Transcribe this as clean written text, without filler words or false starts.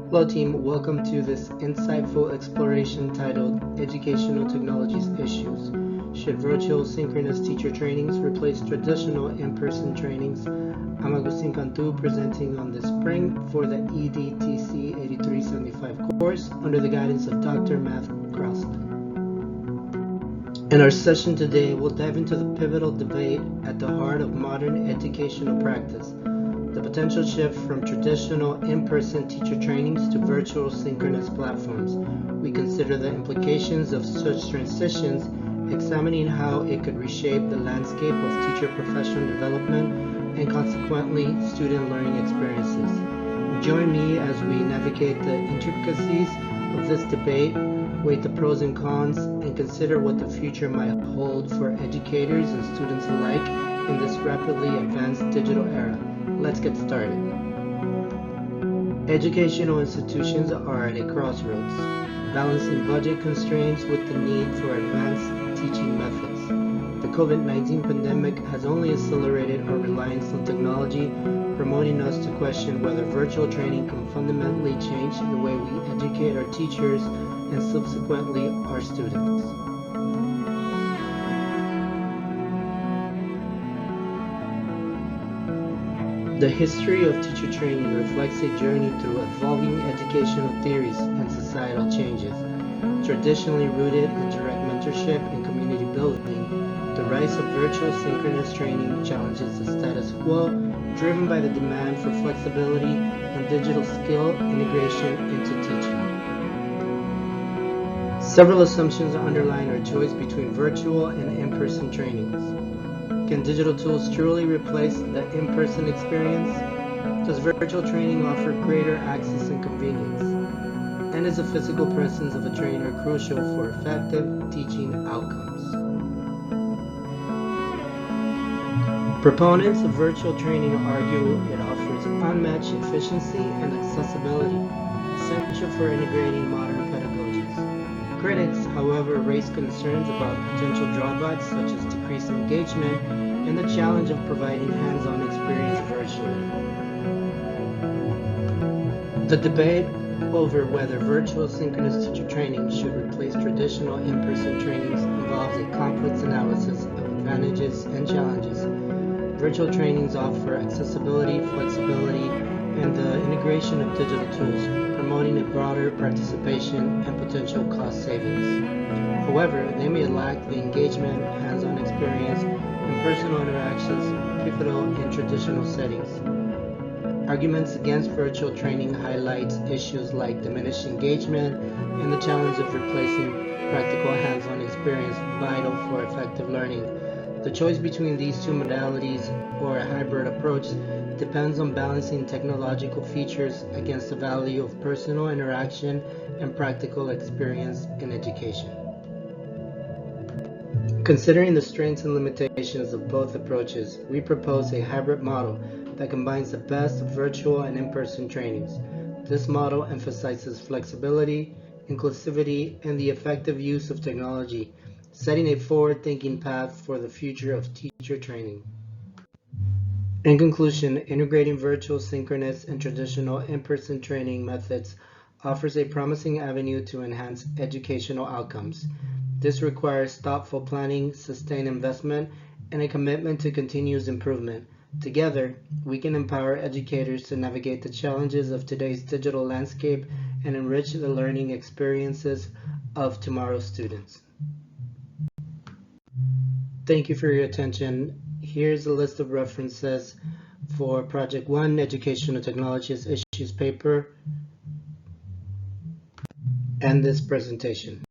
Hello team, welcome to this insightful exploration titled Educational Technologies Issues. Should virtual synchronous teacher trainings replace traditional in-person trainings? I'm Agustin Cantu presenting on this spring for the EDTC 8375 course under the guidance of Dr. Matt Crossley. In our session today, we'll dive into the pivotal debate at the heart of modern educational practice, the potential shift from traditional in-person teacher trainings to virtual synchronous platforms. We consider the implications of such transitions, examining how it could reshape the landscape of teacher professional development and consequently student learning experiences. Join me as we navigate the intricacies of this debate, weigh the pros and cons, and consider what the future might hold for educators and students alike in this rapidly advanced digital era. Let's get started. Educational institutions are at a crossroads, balancing budget constraints with the need for advanced teaching methods. The COVID-19 pandemic has only accelerated our reliance on technology, promoting us to question whether virtual training can fundamentally change the way we educate our teachers and subsequently our students. The history of teacher training reflects a journey through evolving educational theories and societal changes. Traditionally rooted in direct mentorship and community building, the rise of virtual synchronous training challenges the status quo, driven by the demand for flexibility and digital skill integration into teaching. Several assumptions underline our choice between virtual and in-person trainings. Can digital tools truly replace the in-person experience? Does virtual training offer greater access and convenience? And is the physical presence of a trainer crucial for effective teaching outcomes? Proponents of virtual training argue it offers unmatched efficiency and accessibility, essential for integrating modern pedagogies. Critics, however, raise concerns about potential drawbacks such as decreased engagement and the challenge of providing hands-on experience virtually. The debate over whether virtual synchronous teacher training should replace traditional in-person trainings involves a complex analysis of advantages and challenges. Virtual trainings offer accessibility, flexibility, and the integration of digital tools, promoting a broader participation and potential cost savings. However, they may lack the engagement, hands-on experience, and personal interactions pivotal in traditional settings. Arguments against virtual training highlight issues like diminished engagement and the challenge of replacing practical hands-on experience vital for effective learning. The choice between these two modalities or a hybrid approach depends on balancing technological features against the value of personal interaction and practical experience in education. Considering the strengths and limitations of both approaches, we propose a hybrid model that combines the best of virtual and in-person trainings. This model emphasizes flexibility, inclusivity, and the effective use of technology, setting a forward-thinking path for the future of teacher training. In conclusion, integrating virtual, synchronous, and traditional in-person training methods offers a promising avenue to enhance educational outcomes. This requires thoughtful planning, sustained investment, and a commitment to continuous improvement. Together, we can empower educators to navigate the challenges of today's digital landscape and enrich the learning experiences of tomorrow's students. Thank you for your attention. Here's a list of references for Project 1, Educational Technologies Issues paper, and this presentation.